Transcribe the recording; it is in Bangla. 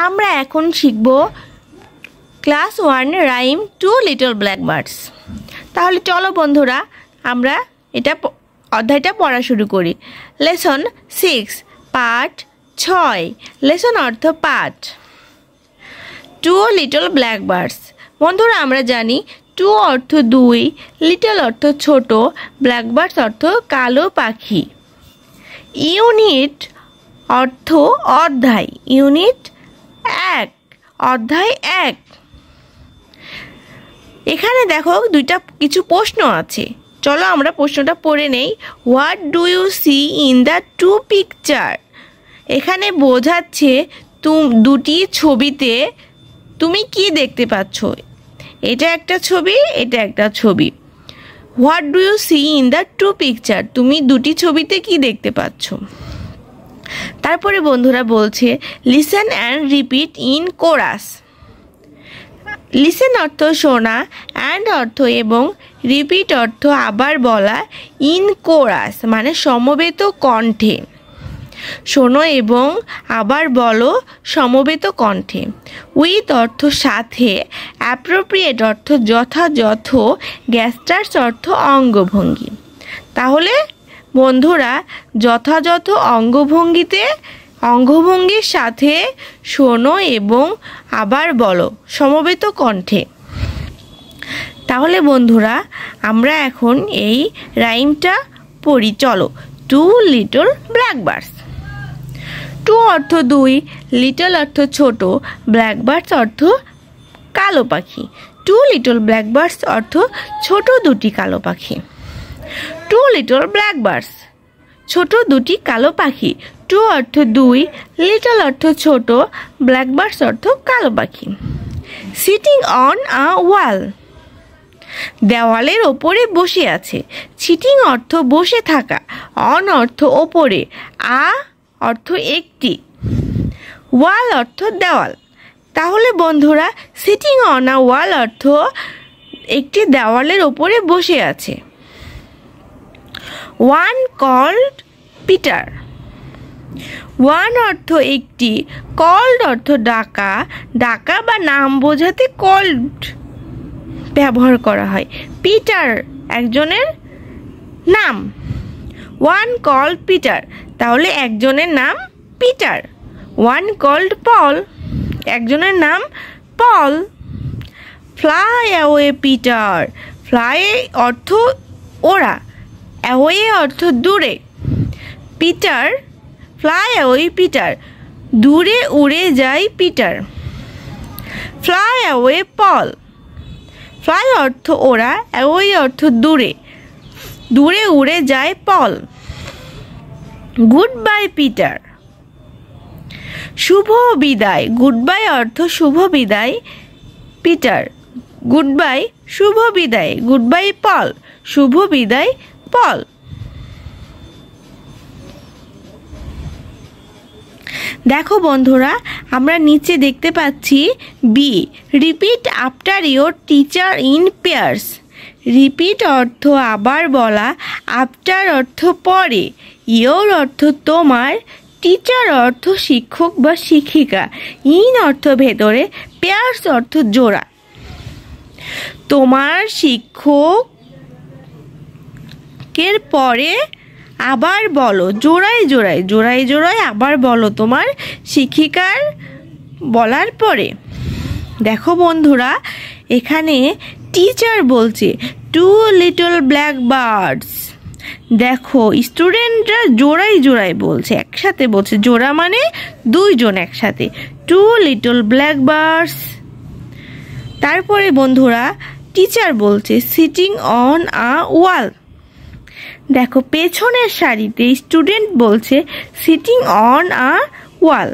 আমরা এখন শিখব class 1 rhyme two little blackbirds. তাহলে চলো বন্ধুরা আমরা অধ্যায়টা পড়া শুরু করি। লেসন 6 পাঠ 6। লেসন অর্থ পাঠ। Two little blackbirds. বন্ধুরা আমরা জানি টু অর্থ 2, লিটল অর্থ ছোট, ব্ল্যাকবার্ডস অর্থ কালো পাখি। ইউনিট অর্থ অধ্যায়, ইউনিট 1, অধ্যায় 1। এখানে দেখো কিছু প্রশ্ন আছে, চলো আমরা প্রশ্নটা পড়ে নেই। What do you see in the two picture? এখানে বোঝাচ্ছে দুটি ছবিতে তুমি কি দেখতে পাচ্ছ। এটা একটা ছবি, এটা একটা ছবি। What do you see in the two picture? তুমি দুটি ছবিতে কি দেখতে পাচ্ছ। তারপরে বন্ধুরা বলছে listen and repeat in chorus. Listen অর্থ শোনা, অ্যান্ড অর্থ এবং, রিপিট অর্থ আবার বলা, ইন কোরাস মানে সমবেত কণ্ঠে। শোনো এবং আবার বলো সমবেত কণ্ঠে। উইথ অর্থ সাথে, অ্যাপ্রোপ্রিয়েট অর্থ যথাযথ, গ্যাস্টার্স অর্থ অঙ্গভঙ্গি। তাহলে বন্ধুরা যথাযথ অঙ্গভঙ্গির সাথে শোনো এবং আবার বলো সমবেত কণ্ঠে। তাহলে বন্ধুরা আমরা এখন এই রাইমটা পড়ি, চলো। Two little blackbirds. টু অর্থ 2, লিটল অর্থ ছোট, ব্ল্যাকবার্ডস অর্থ কালো পাখি। টু লিটল ব্ল্যাকবার্ডস অর্থ ছোট দুটি কালো পাখি। টু লিটল ব্ল্যাকবার্ডস, ছোট দুটি কালো পাখি। টু অর্থ 2, লিটল অর্থ ছোট, ব্ল্যাকবার্ডস অর্থ কালো পাখি। সিটিং অন আ ওয়াল, দেওয়ালের ওপরে বসে আছে। সিটিং অর্থ বসে থাকা, অন অর্থ ওপরে, আ অর্থ একটি, ওয়াল অর্থ দেওয়াল। তাহলে বন্ধুরা সিটিং অন আ ওয়াল অর্থ একটি দেওয়ালের ওপরে বসে আছে। One called Peter. ওয়ান অর্থ একটি, কল্ড অর্থ ডাকা, ডাকা বা নাম বোঝাতে কল্ড ব্যবহার করা হয়। পিটার একজনের নাম। ওয়ান কল্ড পিটার, তাহলে একজনের নাম পিটার। ওয়ান কল্ড পল, একজনের নাম পল। ফ্লাই অ্যাওয়ে পিটার, ফ্লাই অর্থ ওরা, অ্যাওয়ে অর্থ দূরে। পিটার, ফ্লাই অ্যাওয়ে পিটার, দূরে উড়ে যায় পিটার। ফ্লাই অ্যাওয়ে পল, ফ্লাই অর্থ ওরা, অ্যাওয়ে অর্থ দূরে, দূরে উড়ে যায় পল। গুড বাই পিটার, শুভ বিদায়। গুড বাই অর্থ শুভ বিদায় পিটার, গুড বাই শুভ বিদায়। গুড বাই পল, শুভ বিদায় পল। দেখো বন্ধুরা আমরা নিচে দেখতে পাচ্ছি B, repeat after your teacher in pairs. Repeat অর্থ আবার বলা, আফটার অর্থ পরে, ইয়োর অর্থ তোমার, টিচার অর্থ শিক্ষক বা শিক্ষিকা, ইন অর্থ ভেতরে, পেয়ার্স অর্থ জোড়া। তোমার শিক্ষকের পরে আবার বলো, জোড়ায় জোড়ায়, জোড়ায় জোড়ায় আবার বলো তোমার শিক্ষিকার বলার পরে। দেখো বন্ধুরা এখানে টিচার বলছে টু লিটল ব্ল্যাকবার্ডস। দেখো স্টুডেন্টরা জোড়ায় জোড়ায় বলছে, একসাথে বলছে, জোড়া মানে দুইজন একসাথে। Two little blackbirds. তারপরে বন্ধুরা টিচার বলছে সিটিং অন আ ওয়াল। দেখো পেছনের সারিতে স্টুডেন্ট বলছে সিটিং অন আ ওয়াল।